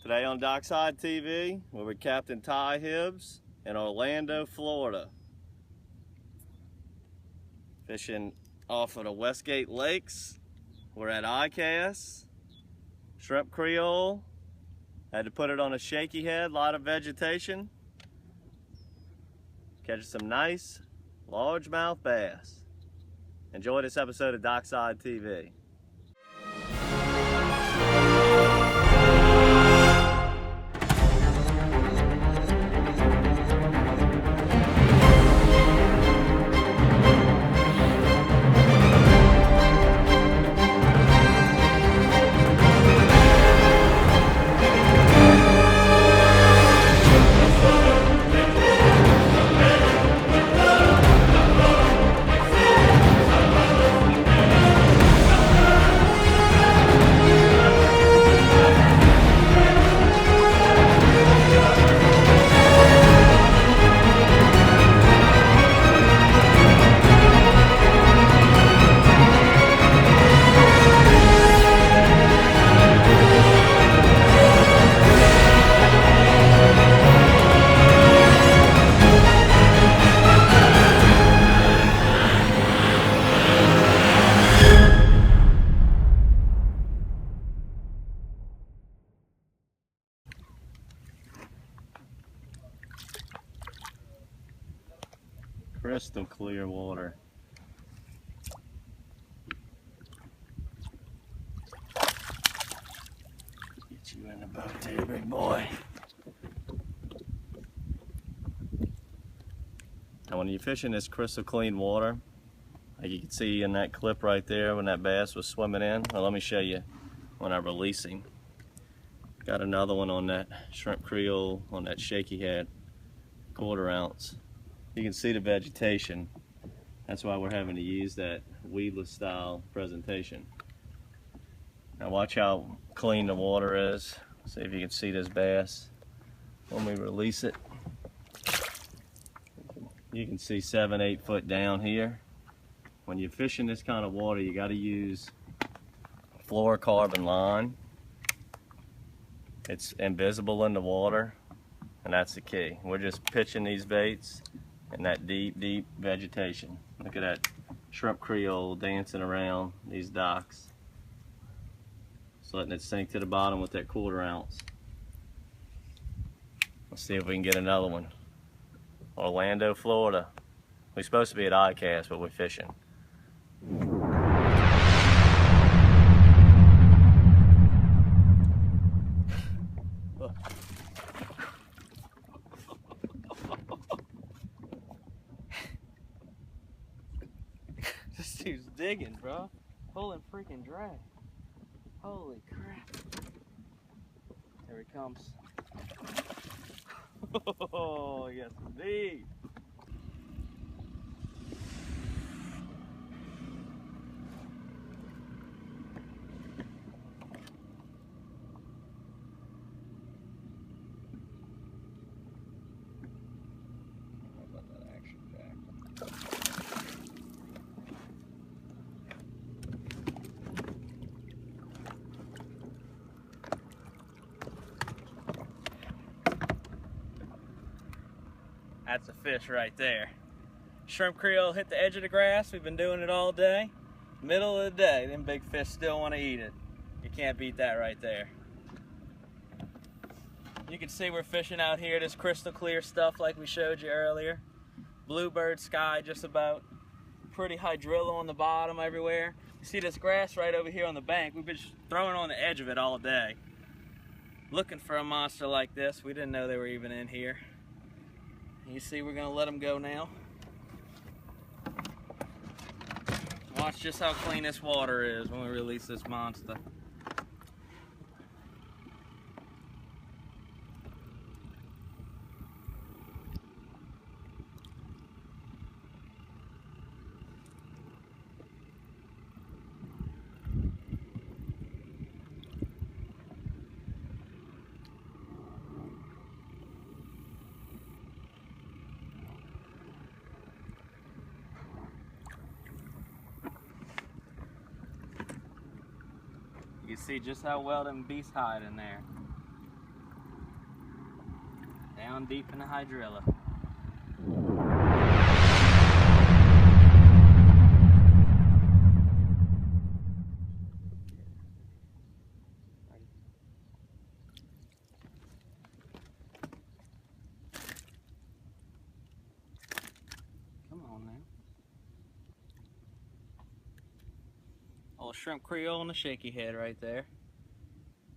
Today on DockSide TV, we're with Captain Ty Hibbs in Orlando, Florida. Fishing off of the Westgate Lakes. We're at ICAST, Shrimp Creole. Had to put it on a shaky head, a lot of vegetation. Catching some nice largemouth bass. Enjoy this episode of DockSide TV. Crystal clear water. Get you in the boat there, big boy. Now when you're fishing this crystal clean water, like you can see in that clip right there when that bass was swimming in, well, let me show you when I release him. Got another one on that Shrimp Creole on that shaky head, 1/4 ounce. You can see the vegetation. That's why we're having to use that weedless style presentation. Now watch how clean the water is. See if you can see this bass. When we release it, you can see 7-8 foot down here. When you're fishing this kind of water, you got to use fluorocarbon line. It's invisible in the water, and that's the key. We're just pitching these baits in that deep vegetation. Look at that Shrimp Creole dancing around these docks. Just letting it sink to the bottom with that 1/4 ounce. Let's see if we can get another one. Orlando, Florida. We're supposed to be at ICAST, but we're fishing. This dude's digging, bro. Pulling freaking drag. Holy crap. There he comes. Oh, yes indeed. That's a fish right there. Shrimp Creole hit the edge of the grass. We've been doing it all day. Middle of the day, them big fish still want to eat it. You can't beat that right there. You can see we're fishing out here, this crystal clear stuff like we showed you earlier. Bluebird sky just about. Pretty hydrilla on the bottom everywhere. You see this grass right over here on the bank. We've been throwing on the edge of it all day. Looking for a monster like this. We didn't know they were even in here. You see we're gonna let them go now. Watch just how clean this water is when we release this monster. You see just how well them beasts hide in there. down deep in the hydrilla. Come on now. Old shrimp creole and the shaky head right there.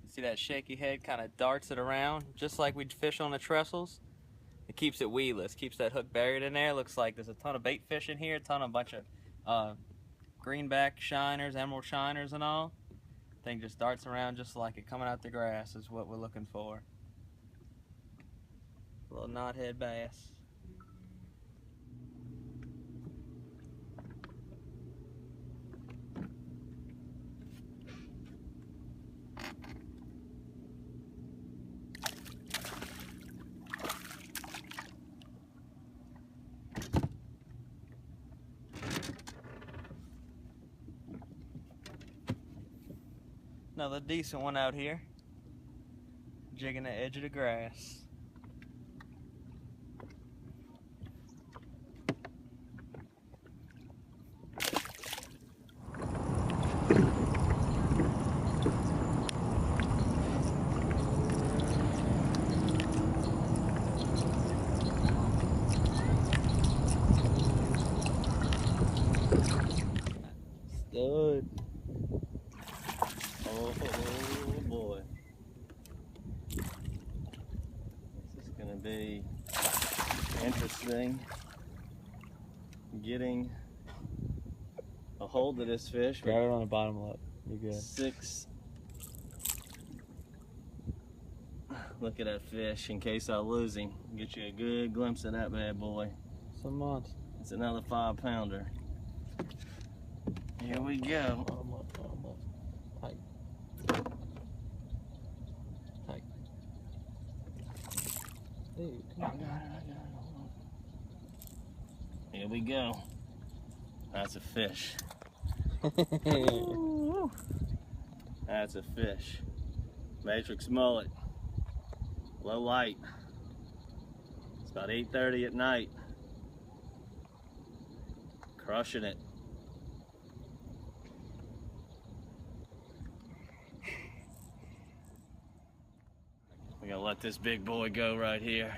See that shaky head kind of darts it around just like we'd fish on the trestles. It keeps it weedless, keeps that hook buried in there. Looks like there's a ton of bait fish in here, a bunch of greenback shiners, emerald shiners and all. Thing just darts around just like it, coming out the grass is what we're looking for. Little knothead bass. Another decent one out here, jigging the edge of the grass. Stud. Oh boy. This is going to be interesting getting a hold of this fish. Grab it on the bottom lip. You're good. 6. Look at that fish in case I lose him. Get you a good glimpse of that bad boy. Some months. It's another 5-pounder. Here we go. Tight. Tight. Dude, come on. I got it. Hold on. Here we go. That's a fish. That's a fish. Matrix mullet. Low light. It's about 8:30 at night. Crushing it. We're gonna let this big boy go right here.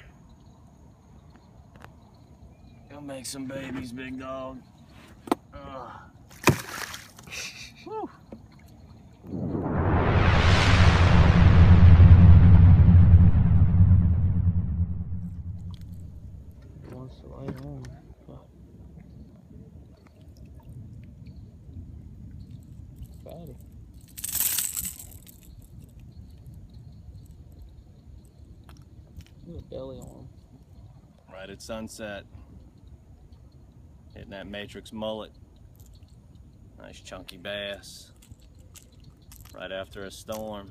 Go make some babies, big dog. Woo. Wants to lay on. Fatty. Look at the belly on him. Right at sunset. Hitting that Matrix mullet. Nice chunky bass. Right after a storm.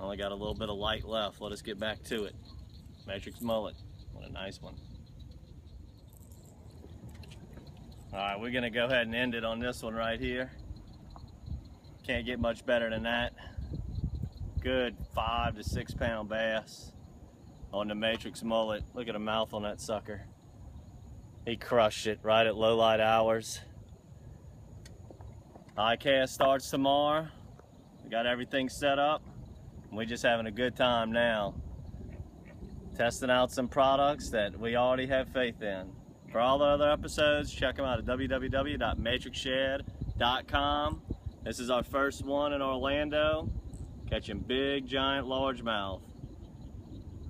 Only got a little bit of light left. Let us get back to it. Matrix mullet. What a nice one. Alright, we're gonna go ahead and end it on this one right here. Can't get much better than that. Good 5 to 6 pound bass on the Matrix mullet. Look at the mouth on that sucker. He crushed it right at low light hours. ICAST starts tomorrow. We got everything set up. We're just having a good time now. Testing out some products that we already have faith in. For all the other episodes, check them out at www.matrixshad.com. This is our first one in Orlando. Catching big, giant, largemouth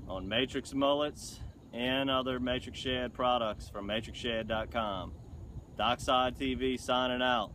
on Matrix mullets and other Matrix Shad products from matrixshad.com. DockSide TV signing out.